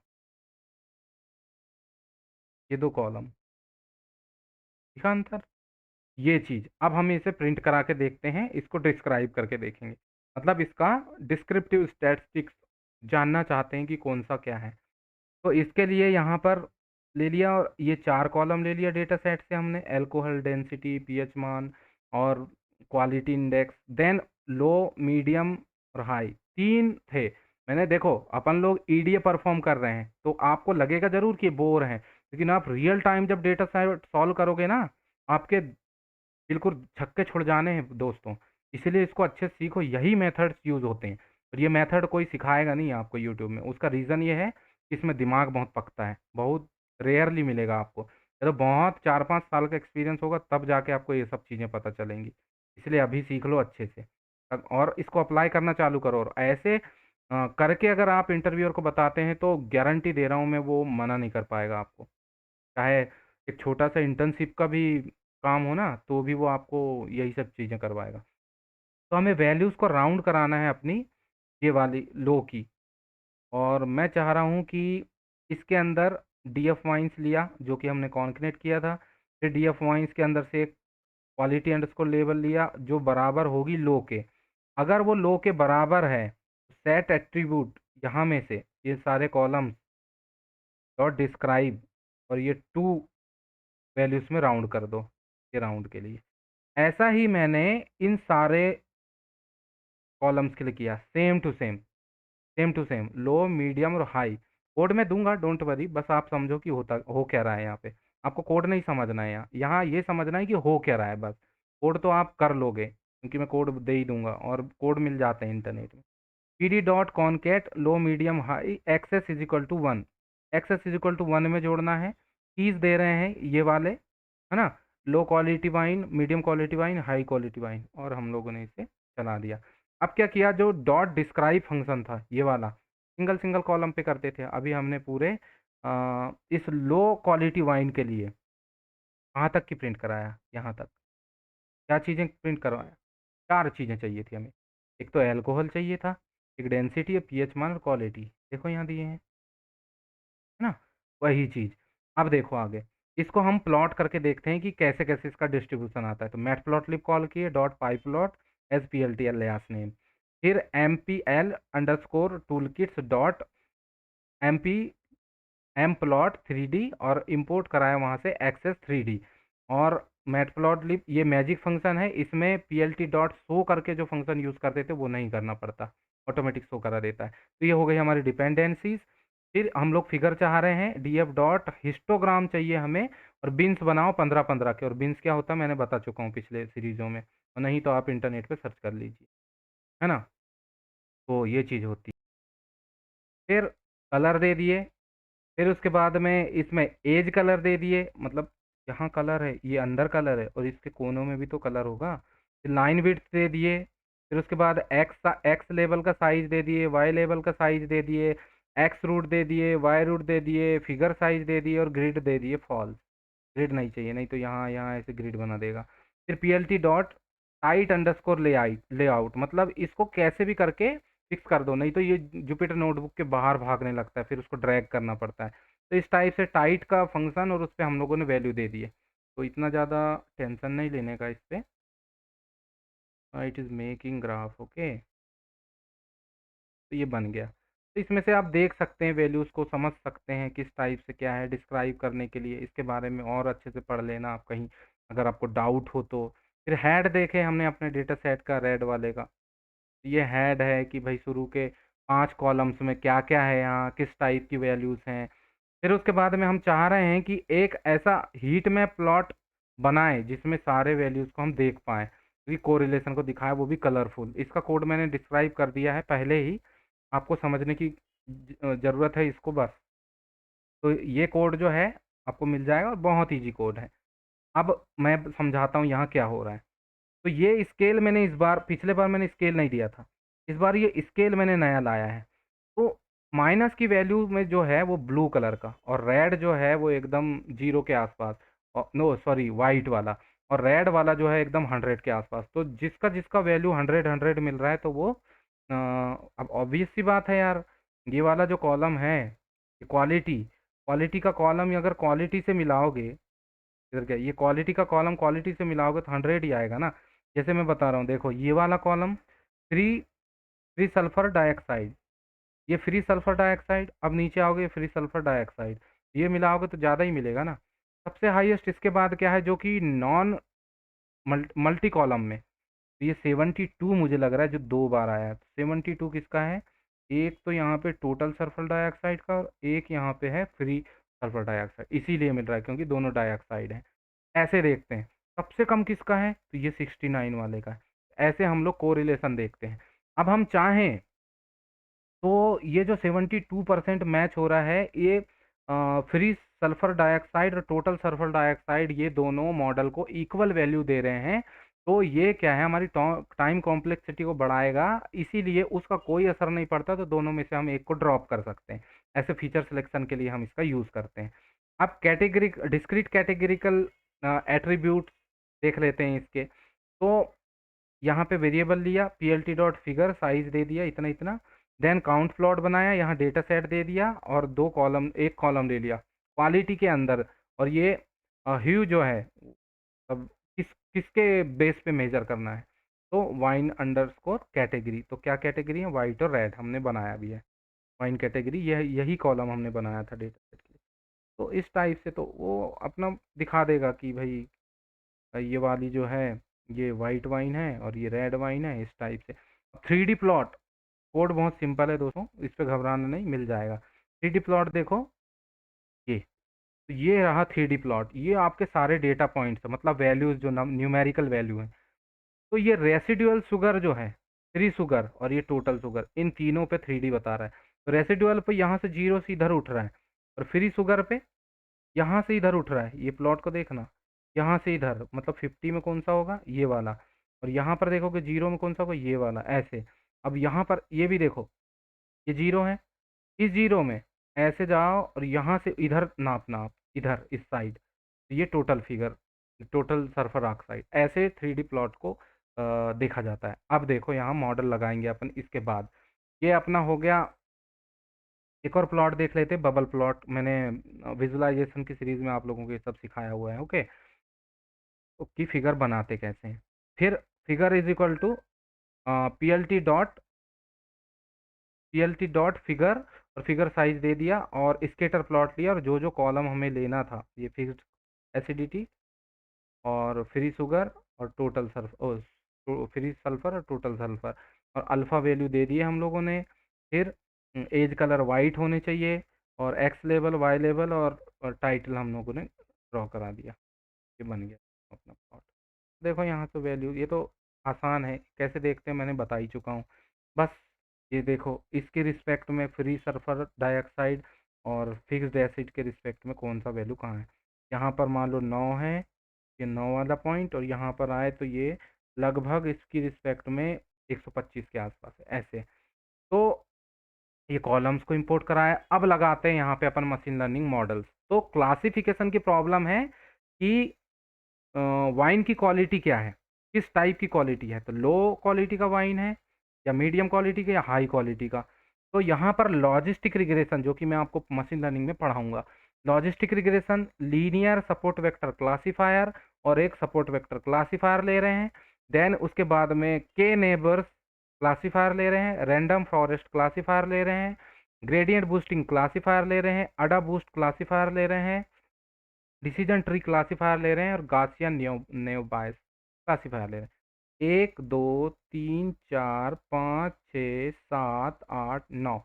A: ये 2 कॉलम, दिखा अंतर? ये चीज़ अब हम इसे प्रिंट करा के देखते हैं, इसको डिस्क्राइब करके देखेंगे, मतलब इसका डिस्क्रिप्टिव स्टैटिस्टिक्स जानना चाहते हैं कि कौन सा क्या है। तो इसके लिए यहाँ पर ले लिया, और ये 4 कॉलम ले लिया डेटा सेट से हमने, अल्कोहल डेंसिटी, पीएच मान और quality index, then low, medium और हाई 3 थे। मैंने देखो अपन लोग ईडीए परफॉर्म कर रहे हैं, तो आपको लगेगा जरूर कि बोर हैं, लेकिन आप रियल टाइम जब डेटा सेट सॉल्व करोगे ना, आपके बिल्कुल छक्के छुड़ जाने हैं दोस्तों। इसीलिए इसको अच्छे से सीखो, यही मेथड्स यूज़ होते हैं, और ये मेथड कोई सिखाएगा नहीं आपको यूट्यूब में। उसका रीज़न ये है कि इसमें दिमाग बहुत पकता है, बहुत रेयरली मिलेगा आपको। तो बहुत 4-5 साल का एक्सपीरियंस होगा तब जाके आपको ये सब चीज़ें पता चलेंगी। इसलिए अभी सीख लो अच्छे से, और इसको अप्लाई करना चालू करो, और ऐसे करके अगर आप इंटरव्यूअर को बताते हैं तो गारंटी दे रहा हूँ मैं, वो मना नहीं कर पाएगा आपको। चाहे एक छोटा सा इंटर्नशिप का भी काम हो ना, तो भी वो आपको यही सब चीज़ें करवाएगा। तो हमें वैल्यूज़ को राउंड कराना है अपनी ये वाली लो की, और मैं चाह रहा हूँ कि इसके अंदर डीएफ वाइंस लिया जो कि हमने कॉन्कनेट किया था, फिर डीएफ वाइंस के अंदर से एक क्वालिटी अंडरस्कोर लेबल लिया जो बराबर होगी लो के। अगर वो लो के बराबर है, सेट एट्रीब्यूट यहाँ में से ये सारे कॉलम्स डॉट डिस्क्राइब, और ये टू वैल्यूज़ में राउंड कर दो, ये राउंड के लिए। ऐसा ही मैंने इन सारे कॉलम्स के लिए किया, same to same, same to same, low, medium और हाई। कोड में दूंगा, डोंट वरी, बस आप समझो कि होता हो क्या रहा है यहाँ पे। आपको कोड नहीं समझना है, यहाँ यहाँ ये समझना है कि हो क्या रहा है बस। कोड तो आप कर लोगे क्योंकि मैं कोड दे ही दूंगा, और कोड मिल जाते हैं इंटरनेट में। pd dot concat low medium high axis is equal to 1, axis is equal to 1 में जोड़ना है। कीज दे रहे हैं ये वाले, है ना, low quality wine, medium quality wine, high quality wine, और हम लोगों ने इसे चला दिया। अब क्या किया, जो डॉट डिस्क्राइब फंक्शन था ये वाला, सिंगल सिंगल कॉलम पे करते थे, अभी हमने पूरे इस लो क्वालिटी वाइन के लिए कहाँ तक की प्रिंट कराया, यहाँ तक। क्या चीज़ें प्रिंट करवाया, 4 चीज़ें चाहिए थी हमें। एक तो अल्कोहल चाहिए था, एक डेंसिटी, पीएच मान और क्वालिटी, देखो यहाँ दिए हैं, है ना, वही चीज़। अब देखो आगे, इसको हम प्लॉट करके देखते हैं कि कैसे कैसे इसका डिस्ट्रीब्यूशन आता है। तो मैट प्लॉट लिब कॉल किए, dot py plot as P L T alias name, फिर M P L underscore tool kits dot M P M plot 3D, और इंपोर्ट कराया वहाँ से एक्सेस 3D। और मैटप्लॉटलिब ये मैजिक फंक्शन है, इसमें P L T dot show करके जो फंक्शन यूज़ करते थे वो नहीं करना पड़ता, ऑटोमेटिक शो करा देता है। तो ये हो गई हमारी डिपेंडेंसीज। फिर हम लोग फिगर चाह रहे हैं, डी एफ डॉट हिस्टोग्राम चाहिए हमें, और बिन्स बनाओ 15-15 के, और बिन्स क्या होता है मैंने बता चुका हूँ पिछले सीरीजों में, और नहीं तो आप इंटरनेट पे सर्च कर लीजिए, है ना। तो ये चीज़ होती है। फिर कलर दे दिए, फिर उसके बाद में इसमें एज कलर दे दिए, मतलब यहाँ कलर है, ये अंदर कलर है, और इसके कोनों में भी तो कलर होगा। फिर लाइन विड्थ दे दिए, फिर उसके बाद एक्स लेवल का साइज दे दिए, वाई लेवल का साइज दे दिए, एक्स रूट दे दिए, वाई रूट दे दिए, फिगर साइज दे दिए, और ग्रिड दे दिए फॉल्स। ग्रिड नहीं चाहिए, नहीं तो यहाँ यहाँ ऐसे ग्रिड बना देगा। फिर P L T dot tight underscore layout, मतलब इसको कैसे भी करके फिक्स कर दो, नहीं तो ये जुपिटर नोटबुक के बाहर भागने लगता है, फिर उसको ड्रैग करना पड़ता है। तो इस टाइप से टाइट का फंक्शन, और उस पर हम लोगों ने वैल्यू दे दी है, तो इतना ज़्यादा टेंशन नहीं लेने का इस पर। It is making graph, okay, तो ये बन गया। तो इसमें से आप देख सकते हैं, वैल्यूज़ को समझ सकते हैं किस टाइप से क्या है डिस्क्राइब करने के लिए। इसके बारे में और अच्छे से पढ़ लेना आप कहीं, अगर आपको डाउट हो तो। फिर हेड देखे हमने अपने डेटा सेट का, रेड वाले का। ये हेड है कि भाई शुरू के 5 कॉलम्स में क्या-क्या है यहाँ, किस टाइप की वैल्यूज़ हैं। फिर उसके बाद में हम चाह रहे हैं कि एक ऐसा हीट मैप प्लॉट बनाएँ जिसमें सारे वैल्यूज़ को हम देख पाएँ, क्योंकि कोरिलेशन को दिखाएँ वो भी कलरफुल। इसका कोड मैंने डिस्क्राइब कर दिया है पहले ही, आपको समझने की ज़रूरत है इसको बस। तो ये कोड जो है आपको मिल जाएगा और बहुत ईज़ी कोड है। अब मैं समझाता हूँ यहाँ क्या हो रहा है। तो ये स्केल मैंने इस बार, पिछले बार मैंने स्केल नहीं दिया था। इस बार ये स्केल मैंने नया लाया है। तो माइनस की वैल्यू में जो है वो ब्लू कलर का, और रेड जो है वो एकदम 0 के आसपास, नो सॉरी व्हाइट वाला, और रेड वाला जो है एकदम 100 के आसपास। तो जिसका वैल्यू 100 मिल रहा है तो वो अब ऑब्वियस सी बात है यार, ये वाला जो कॉलम है, क्वालिटी क्वालिटी का कॉलम अगर क्वालिटी से मिलाओगे, इधर क्या, ये क्वालिटी का कॉलम क्वालिटी से मिलाओगे तो 100 ही आएगा ना। जैसे मैं बता रहा हूँ, देखो ये वाला column free free sulphur dioxide, ये फ्री सल्फर डाइऑक्साइड, अब नीचे आओगे फ्री सल्फर डाइऑक्साइड, ये मिलाओगे तो ज़्यादा ही मिलेगा ना। सबसे हाईएस्ट इसके बाद क्या है जो कि नॉन मल्टी कॉलम में, तो ये 72 मुझे लग रहा है जो 2 बार आया है। 72 किसका है? एक तो यहाँ पे टोटल सल्फर डाइऑक्साइड का, और एक यहाँ पे है फ्री सल्फर डाइऑक्साइड, इसीलिए मिल रहा है क्योंकि दोनों डाइऑक्साइड हैं। ऐसे देखते हैं, सबसे कम किसका है तो ये 69 वाले का है। ऐसे हम लोग कोरिलेशन देखते हैं। अब हम चाहें तो ये जो 72% मैच हो रहा है, ये फ्री सल्फर डाइऑक्साइड और टोटल सल्फर डाइऑक्साइड, ये दोनों मॉडल को इक्वल वैल्यू दे रहे हैं। तो ये क्या है, हमारी टाइम कॉम्प्लेक्सिटी को बढ़ाएगा, इसीलिए उसका कोई असर नहीं पड़ता। तो दोनों में से हम एक को ड्रॉप कर सकते हैं। ऐसे फीचर सिलेक्शन के लिए हम इसका यूज़ करते हैं। अब कैटेगरी डिस्क्रीट कैटेगरिकल एट्रीब्यूट देख लेते हैं इसके। तो यहाँ पे वेरिएबल लिया, पीएलटी डॉट फिगर साइज दे दिया इतना इतना, देन काउंट प्लॉट बनाया, यहाँ डेटा सेट दे दिया, और दो कॉलम, एक कॉलम ले लिया क्वालिटी के अंदर। और ये ह्यू जो है, अब किसके बेस पे मेजर करना है, तो वाइन अंडरस्कोर कैटेगरी, तो क्या कैटेगरी है, वाइट और रेड हमने बनाया भी है। वाइन कैटेगरी, यही कॉलम हमने बनाया था डेटा सेट के लिए। तो इस टाइप से तो वो अपना दिखा देगा कि भाई ये वाली जो है ये वाइट वाइन है और ये रेड वाइन है, इस टाइप से। 3D प्लॉट कोड बहुत सिंपल है दोस्तों, इस पे घबराना नहीं, मिल जाएगा। 3D प्लॉट देखो, ये तो ये रहा 3D प्लॉट, ये आपके सारे डेटा पॉइंट्स मतलब वैल्यूज जो न्यूमेरिकल वैल्यू है। तो ये रेसिडुअल शुगर जो है, फ्री शुगर और ये टोटल शुगर, इन तीनों पे 3D बता रहा है। तो रेसिडुअल पे यहाँ से 0 से इधर उठ रहा है, और फ्री शुगर पे यहाँ से इधर उठ रहा है। ये प्लॉट को देखना, यहाँ से इधर मतलब 50 में कौन सा होगा, ये वाला। और यहाँ पर देखोगे 0 में कौन सा होगा, ये वाला, ऐसे। अब यहाँ पर ये भी देखो, ये 0 है, इस 0 में ऐसे जाओ और यहाँ से इधर नाप इधर इस साइड, ये total figure, total sulphur oxide. ऐसे 3D प्लॉट को देखा जाता है। अब देखो यहाँ मॉडल लगाएंगे अपन इसके बाद। ये अपना हो गया। एक और प्लॉट देख लेते हैं, बबल प्लॉट। मैंने विजुअलाइजेशन की सीरीज में आप लोगों को ये सब सिखाया हुआ है, ओके। तो की फिगर बनाते कैसे हैं। फिर figure is equal to PLT dot figure, और फिगर साइज दे दिया, और स्केटर प्लॉट लिया, और जो जो कॉलम हमें लेना था, ये फिक्स्ड एसिडिटी और फ्री शुगर और टोटल सल्फर, फ्री सल्फर और टोटल सल्फर, और अल्फ़ा वैल्यू दे दिए हम लोगों ने। फिर एज कलर वाइट होने चाहिए, और एक्स लेवल, वाई लेवल, और टाइटल हम लोगों ने ड्रॉ करा दिया। ये बन गया अपना प्लॉट। देखो यहाँ तो वैल्यू, ये तो आसान है, कैसे देखते हैं मैंने बता ही चुका हूँ। बस ये देखो, इसके रिस्पेक्ट में फ्री सल्फर डाइऑक्साइड और फिक्स्ड एसिड के रिस्पेक्ट में कौन सा वैल्यू कहाँ है। यहाँ पर मान लो 9 है, ये 9 वाला पॉइंट, और यहाँ पर आए तो ये लगभग इसकी रिस्पेक्ट में 125 के आसपास है, ऐसे। तो ये कॉलम्स को इंपोर्ट कराया। अब लगाते हैं यहाँ पे अपन मशीन लर्निंग मॉडल्स। तो क्लासिफिकेशन की प्रॉब्लम है कि वाइन की क्वालिटी क्या है, किस टाइप की क्वालिटी है, तो लो क्वालिटी का वाइन है, या मीडियम क्वालिटी का, या हाई क्वालिटी का। तो यहाँ पर लॉजिस्टिक रिग्रेशन, जो कि मैं आपको मशीन लर्निंग में पढ़ाऊंगा। Logistic regression, linear support vector classifier और एक सपोर्ट वेक्टर क्लासीफायर ले रहे हैं। देन उसके बाद में के नेबर्स क्लासीफायर ले रहे हैं, रैंडम फॉरेस्ट क्लासीफायर ले रहे हैं, ग्रेडियंट बूस्टिंग क्लासीफायर ले रहे हैं, अडा बूस्ट क्लासीफायर ले रहे हैं, डिसीजन ट्री क्लासीफायर ले रहे हैं, और गासियन नेव बायस क्लासीफायर ले रहे हैं। 1 2 3 4 5 6 7 8 9,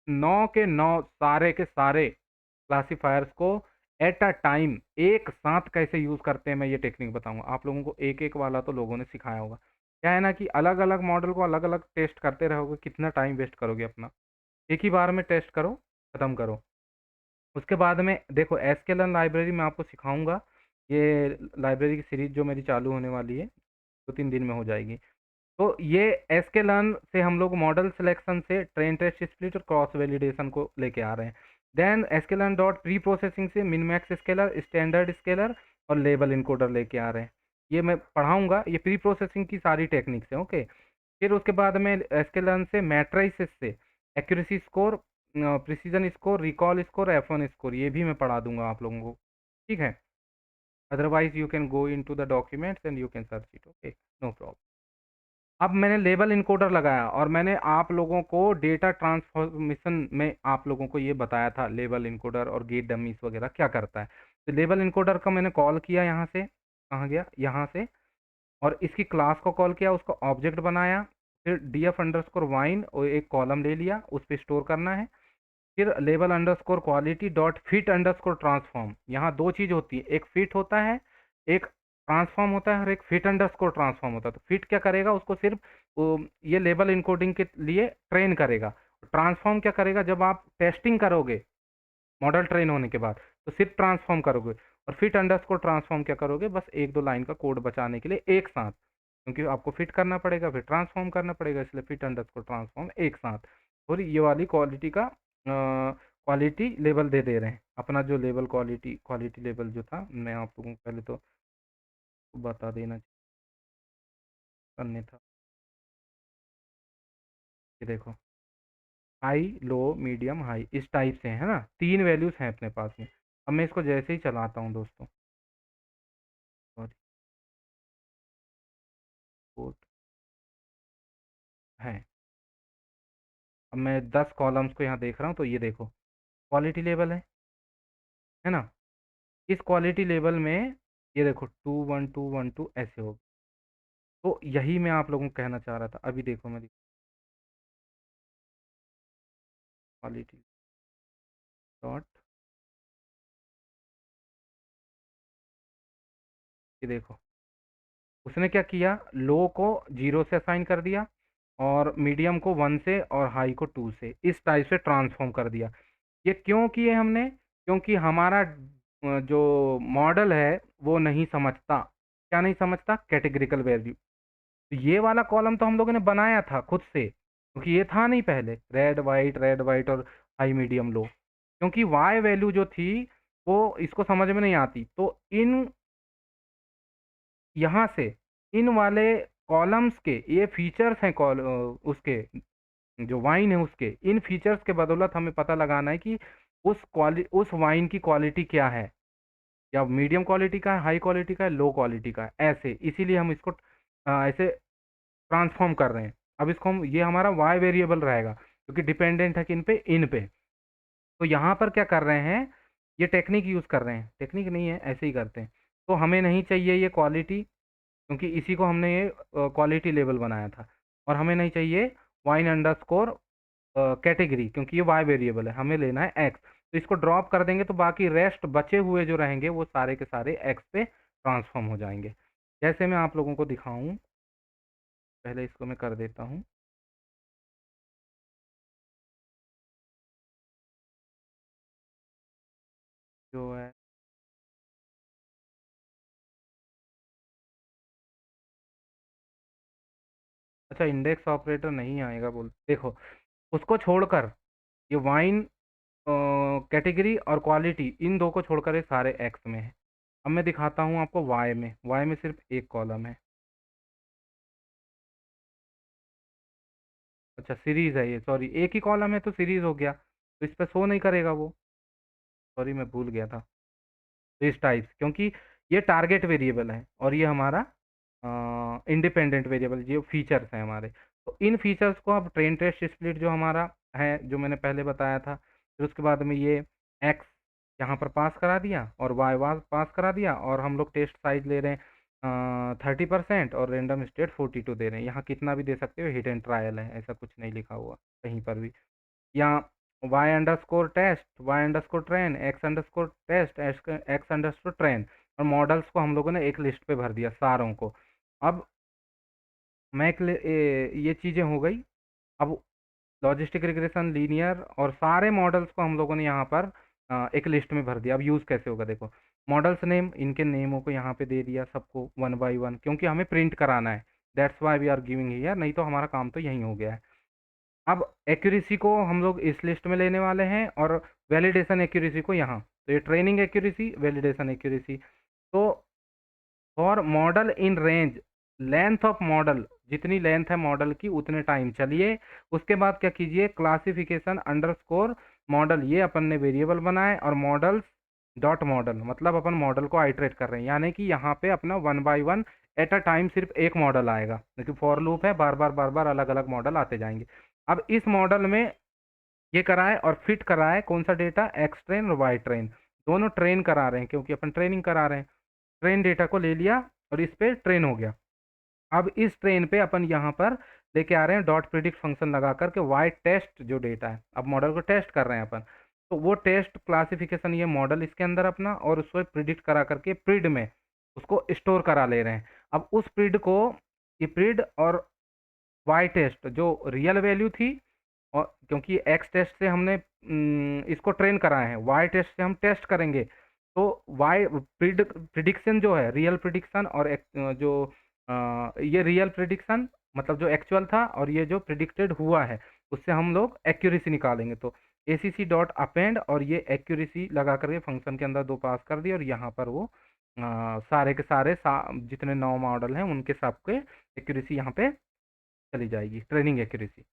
A: 9 के 9 सारे के सारे क्लासीफायर्स को एट अ टाइम एक साथ कैसे यूज़ करते हैं, मैं ये टेक्निक बताऊंगा आप लोगों को। एक एक वाला तो लोगों ने सिखाया होगा। क्या है ना कि अलग अलग मॉडल को अलग अलग टेस्ट करते रहोगे, कितना टाइम वेस्ट करोगे अपना। एक ही बार में टेस्ट करो, ख़त्म करो। उसके बाद में देखो एसकेएलएन लाइब्रेरी मैं आपको सिखाऊंगा। ये लाइब्रेरी की सीरीज जो मेरी चालू होने वाली है 2 3 दिन में हो जाएगी। तो ये एसकेएलएन से हम लोग मॉडल सिलेक्शन से ट्रेन टेस्ट स्प्लिट और क्रॉस वैलिडेशन को लेके आ रहे हैं। देन एसकेएलएन डॉट प्री प्रोसेसिंग से मिनमैक्स स्केलर, स्टैंडर्ड स्केलर और लेबल इनकोडर लेके आ रहे हैं। ये मैं पढ़ाऊंगा, ये प्री प्रोसेसिंग की सारी टेक्निक्स है। ओके, फिर उसके बाद में एसकेएलएन से मैट्रिसेस से accuracy score, precision score, recall score, F1 score, ये भी मैं पढ़ा दूंगा आप लोगों को। ठीक है, otherwise you can go into the documents and you can search it. Okay, no problem. अब मैंने लेबल इनकोडर लगाया और मैंने आप लोगों को डेटा ट्रांसफॉर्मेशन में आप लोगों को ये बताया था लेबल इनकोडर और गेट डमीज वगैरह क्या करता है। तो लेबल इनकोडर का मैंने कॉल किया यहाँ से, कहाँ गया, यहाँ से, और इसकी क्लास को कॉल किया, उसका ऑब्जेक्ट बनाया, फिर df अंडरस्कोर वाइन और एक कॉलम ले लिया, उस पर स्टोर करना है। फिर label underscore quality dot fit underscore transform, यहाँ दो चीज़ होती है, एक फिट होता है, एक ट्रांसफॉर्म होता है, और एक फिट अंडरस्कोर ट्रांसफॉर्म होता है। तो फिट क्या करेगा, उसको सिर्फ ये लेबल इनकोडिंग के लिए ट्रेन करेगा। ट्रांसफॉर्म क्या करेगा, जब आप टेस्टिंग करोगे मॉडल ट्रेन होने के बाद तो सिर्फ ट्रांसफॉर्म करोगे। और फिट अंडरस्कोर ट्रांसफॉर्म क्या करोगे, बस 1 2 लाइन का कोड बचाने के लिए एक साथ, क्योंकि आपको फिट करना पड़ेगा फिर ट्रांसफॉर्म करना पड़ेगा, इसलिए फिट अंडरस्कोर ट्रांसफॉर्म एक साथ। और ये वाली क्वालिटी का क्वालिटी लेवल दे रहे हैं। अपना जो लेवल क्वालिटी लेवल जो था, मैं आप लोगों को पहले तो बता देना करने था। ये देखो, हाई लो मीडियम हाई, इस टाइप से है ना, 3 वैल्यूज हैं अपने पास में। अब मैं इसको जैसे ही चलाता हूँ दोस्तों, और कोड है, अब मैं 10 कॉलम्स को यहाँ देख रहा हूँ, तो ये देखो क्वालिटी लेवल है ना। इस क्वालिटी लेवल में ये देखो 2 1 2 1 2 ऐसे हो। तो यही मैं आप लोगों को कहना चाह रहा था। अभी देखो मैं क्वालिटी डॉट, ये देखो उसने क्या किया, लो को 0 से असाइन कर दिया, और मीडियम को 1 से, और हाई को 2 से, इस टाइप से ट्रांसफॉर्म कर दिया। ये क्यों किए हमने, क्योंकि हमारा जो मॉडल है वो नहीं समझता, क्या नहीं समझता, कैटेगरिकल वैल्यू। तो ये वाला कॉलम तो हम लोगों ने बनाया था खुद से, क्योंकि ये था नहीं पहले, रेड वाइट और हाई मीडियम लो, क्योंकि वाई वैल्यू जो थी वो इसको समझ में नहीं आती। तो इन यहाँ से इन वाले कॉलम्स के ये फीचर्स हैं, उसके जो वाइन है उसके इन फीचर्स के बदौलत हमें पता लगाना है कि उस वाइन की क्वालिटी क्या है, या मीडियम क्वालिटी का है, हाई क्वालिटी का है, लो क्वालिटी का है, ऐसे। इसीलिए हम इसको ऐसे ट्रांसफॉर्म कर रहे हैं। अब इसको हम, ये हमारा वाई वेरिएबल रहेगा, क्योंकि डिपेंडेंट है किन पे, इन पे। तो यहाँ पर क्या कर रहे हैं, ये टेक्निक यूज़ कर रहे हैं, टेक्निक नहीं है, ऐसे ही करते हैं। तो हमें नहीं चाहिए ये क्वालिटी, क्योंकि इसी को हमने ये क्वालिटी लेवल बनाया था। और हमें नहीं चाहिए वाइन अंडरस्कोर कैटेगरी, क्योंकि ये वाई वेरिएबल है, हमें लेना है एक्स। तो इसको ड्रॉप कर देंगे, तो बाकी रेस्ट बचे हुए जो रहेंगे वो सारे के सारे एक्स पे ट्रांसफॉर्म हो जाएंगे। जैसे मैं आप लोगों को दिखाऊं, पहले इसको मैं कर देता हूँ, जो है, अच्छा इंडेक्स ऑपरेटर नहीं आएगा बोल, देखो उसको छोड़कर ये वाइन कैटेगरी और क्वालिटी, इन दो को छोड़कर ये सारे एक्स में है। अब मैं दिखाता हूँ आपको वाई में सिर्फ एक कॉलम है। अच्छा सीरीज है ये, सॉरी एक ही कॉलम है तो सीरीज हो गया, तो इस पर शो नहीं करेगा वो, सॉरी मैं भूल गया था। तो इस टाइप, क्योंकि ये टारगेट वेरिएबल है और ये हमारा इंडिपेंडेंट वेरिएबल, ये फीचर्स हैं हमारे। तो इन फीचर्स को अब ट्रेन टेस्ट स्प्लिट जो हमारा है जो मैंने पहले बताया था। फिर उसके बाद में ये एक्स यहाँ पर पास करा दिया और वाई वाज पास करा दिया, और हम लोग टेस्ट साइज ले रहे हैं 30% और रेंडम स्टेट 42 दे रहे हैं। यहाँ कितना भी दे सकते हो, हिट एंड ट्रायल है, ऐसा कुछ नहीं लिखा हुआ कहीं पर भी। यहाँ y underscore test, y underscore train, x underscore test, x underscore train, और मॉडल्स को हम लोगों ने एक लिस्ट पे भर दिया सारों को। अब मैं ये चीज़ें हो गई। अब लॉजिस्टिक रिग्रेशन, लीनियर और सारे मॉडल्स को हम लोगों ने यहाँ पर एक लिस्ट में भर दिया। अब यूज़ कैसे होगा देखो, मॉडल्स नेम, इनके नेमों को यहाँ पे दे दिया सबको वन बाय वन, क्योंकि हमें प्रिंट कराना है। That's why we are giving here, नहीं तो हमारा काम तो यही हो गया है। अब एक्यूरेसी को हम लोग इस लिस्ट में लेने वाले हैं, और वैलिडेशन एक्यूरेसी को यहाँ। तो ये ट्रेनिंग एक्यूरेसी, वैलिडेशन एक्यूरेसी। तो for model in range, length of model, जितनी लेंथ है मॉडल की उतने टाइम चलिए। उसके बाद क्या कीजिए, क्लासिफिकेशन अंडरस्कोर मॉडल, ये अपन ने वेरिएबल बनाए, और मॉडल्स डॉट मॉडल, मतलब अपन मॉडल को आइटरेट कर रहे हैं, यानी कि यहाँ पे अपना one by one at a time सिर्फ एक मॉडल आएगा, क्योंकि फॉर लूप है, बार बार अलग अलग मॉडल आते जाएंगे। अब इस मॉडल में ये कराए और फिट कराए कौन सा डेटा, एक्स ट्रेन और वाई ट्रेन, दोनों ट्रेन करा रहे हैं क्योंकि अपन ट्रेनिंग करा रहे हैं। ट्रेन डेटा को ले लिया और इस पे ट्रेन हो गया। अब इस ट्रेन पे अपन यहाँ पर लेके आ रहे हैं डॉट प्रिडिक्ट फंक्शन लगा करके वाई टेस्ट जो डेटा है, अब मॉडल को टेस्ट कर रहे हैं अपन, तो वो टेस्ट क्लासिफिकेशन ये मॉडल इसके अंदर अपना, और उसको प्रिडिक्ट करा करके प्रिड में उसको स्टोर करा ले रहे हैं। अब उस प्रिड को, ये प्रिड और वाई टेस्ट जो रियल वैल्यू थी, और क्योंकि एक्स टेस्ट से हमने इसको ट्रेन कराए हैं, वाई टेस्ट से हम टेस्ट करेंगे, तो वाई प्रिडिक्शन जो है रियल प्रिडिक्शन, और जो ये रियल प्रिडिक्शन मतलब जो एक्चुअल था, और ये जो प्रिडिक्टेड हुआ है उससे हम लोग एक्यूरेसी निकालेंगे। तो ए सी सी डॉट अपेंड, और ये एक्यूरेसी लगा करके फंक्शन के अंदर दो पास कर दिए, और यहाँ पर वो सारे के सारे जितने 9 मॉडल हैं उनके सबके एक्यूरेसी यहाँ पे चली जाएगी, ट्रेनिंग एक्यूरेसी।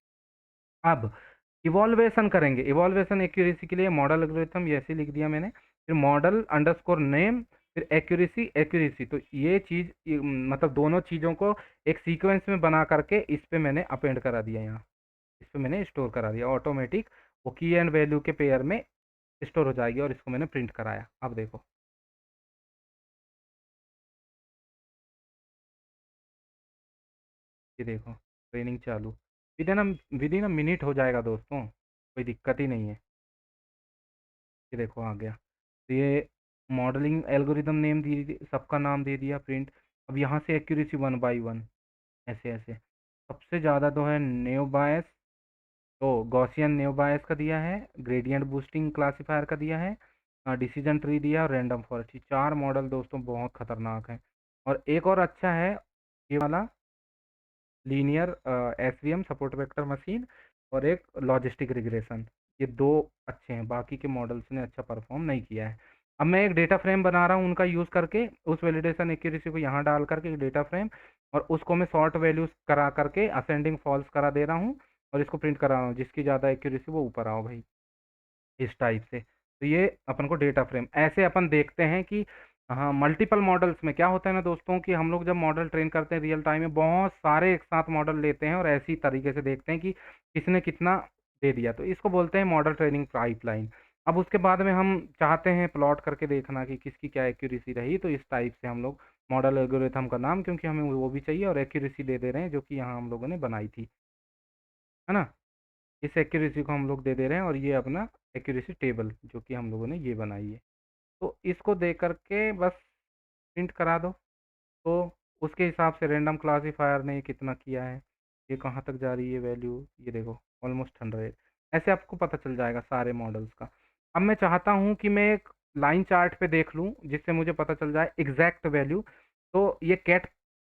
A: अब इवॉल्वेशन करेंगे, इवॉल्वेशन एक्यूरेसी के लिए मॉडल एल्गोरिथम ये ऐसे लिख दिया मैंने, फिर मॉडल अंडरस्कोर नेम, फिर एक्यूरेसी एक्यूरेसी। तो ये चीज़ मतलब दोनों चीज़ों को एक सीक्वेंस में बना करके इस पे मैंने अपेंड करा दिया, यहाँ इस पे मैंने स्टोर करा दिया ऑटोमेटिक, वो की एंड वैल्यू के पेयर में स्टोर हो जाएगी, और इसको मैंने प्रिंट कराया। अब देखो, ये देखो ट्रेनिंग चालू, विद इन अ मिनट हो जाएगा दोस्तों, कोई दिक्कत ही नहीं है। ये देखो आ गया। तो ये मॉडलिंग एल्गोरिदम नेम सबका नाम दे दिया प्रिंट। अब यहाँ से एक्यूरेसी वन बाय वन, ऐसे ऐसे सबसे ज़्यादा तो है नेव बायस, तो गॉसियन नेव बायस का दिया है, ग्रेडियंट बूस्टिंग क्लासीफायर का दिया है, डिसीजन ट्री दिया, और रैंडम फॉरेस्ट। ये 4 मॉडल दोस्तों बहुत खतरनाक है। और एक और अच्छा है ये वाला linear S V M support vector machine, और एक लॉजिस्टिक रिग्रेशन। ये दो अच्छे हैं, बाकी के मॉडल्स ने अच्छा परफॉर्म नहीं किया है। अब मैं एक डेटा फ्रेम बना रहा हूँ उनका यूज़ करके, उस वैलिडेशन एक्यूरेसी को यहाँ डाल करके एक डेटा फ्रेम, और उसको मैं शॉर्ट वैल्यूज करा करके असेंडिंग फॉल्स करा दे रहा हूँ, और इसको प्रिंट करा रहा हूँ, जिसकी ज़्यादा एक्यूरेसी वो ऊपर आओ भाई, इस टाइप से। तो ये अपन को डेटा फ्रेम ऐसे अपन देखते हैं कि हाँ, मल्टीपल मॉडल्स में क्या होता है ना दोस्तों, कि हम लोग जब मॉडल ट्रेन करते हैं रियल टाइम में, बहुत सारे एक साथ मॉडल लेते हैं और ऐसी तरीके से देखते हैं कि किसने कितना दे दिया, तो इसको बोलते हैं मॉडल ट्रेनिंग पाइपलाइन। अब उसके बाद में हम चाहते हैं प्लॉट करके देखना कि किसकी क्या एक्यूरेसी रही, तो इस टाइप से हम लोग मॉडल एल्गोरिथम का नाम, क्योंकि हमें वो भी चाहिए, और एक्यूरेसी दे दे रहे हैं जो कि यहाँ हम लोगों ने बनाई थी, है ना। इस एक्यूरेसी को हम लोग दे दे रहे हैं, और ये अपना एक्यूरेसी टेबल जो कि हम लोगों ने ये बनाई है, तो इसको दे करके बस प्रिंट करा दो। तो उसके हिसाब से रैंडम क्लासीफायर ने कितना किया है, ये कहाँ तक जा रही है वैल्यू, ये देखो ऑलमोस्ट 100, ऐसे आपको पता चल जाएगा सारे मॉडल्स का। अब मैं चाहता हूँ कि मैं एक लाइन चार्ट पे देख लूँ जिससे मुझे पता चल जाए एग्जैक्ट वैल्यू। तो ये कैट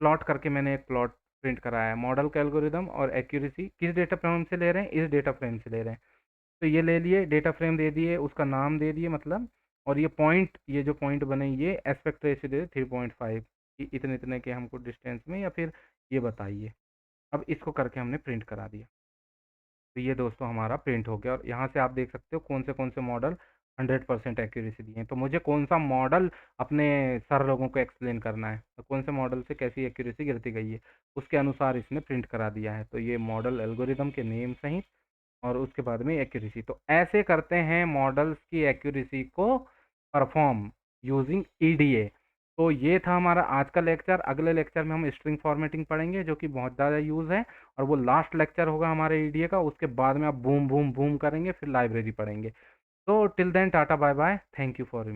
A: प्लॉट करके मैंने एक प्लॉट प्रिंट कराया है, मॉडल का एल्गोरिदम और एक्यूरेसी किस डेटा फ्रेम से ले रहे हैं, इस डेटा फ्रेम से ले रहे हैं। तो ये ले लिए, डेटा फ्रेम दे दिए, उसका नाम दे दिए मतलब, और ये पॉइंट, ये जो पॉइंट बने ये एस्पेक्ट रेशियो दे 3.5, इतने इतने के हमको डिस्टेंस में, या फिर ये बताइए। अब इसको करके हमने प्रिंट करा दिया। तो ये दोस्तों हमारा प्रिंट हो गया, और यहाँ से आप देख सकते हो कौन से मॉडल 100% एक्यूरेसी दिए हैं। तो मुझे कौन सा मॉडल अपने सर लोगों को एक्सप्लेन करना है, तो कौन से मॉडल से कैसी एक्यूरेसी गिरती गई है, उसके अनुसार इसने प्रिंट करा दिया है। तो ये मॉडल एल्गोरिदम के नेम सहित और उसके बाद में एक्यूरेसी। तो ऐसे करते हैं मॉडल्स की एक्यूरेसी को परफॉर्म यूजिंग ईडीए। तो ये था हमारा आज का लेक्चर। अगले लेक्चर में हम स्ट्रिंग फॉर्मेटिंग पढ़ेंगे जो कि बहुत ज़्यादा यूज़ है, और वो लास्ट लेक्चर होगा हमारे ईडीए का। उसके बाद में आप बूम बूम बूम करेंगे, फिर लाइब्रेरी पढ़ेंगे। तो till then tata bye bye, thank you for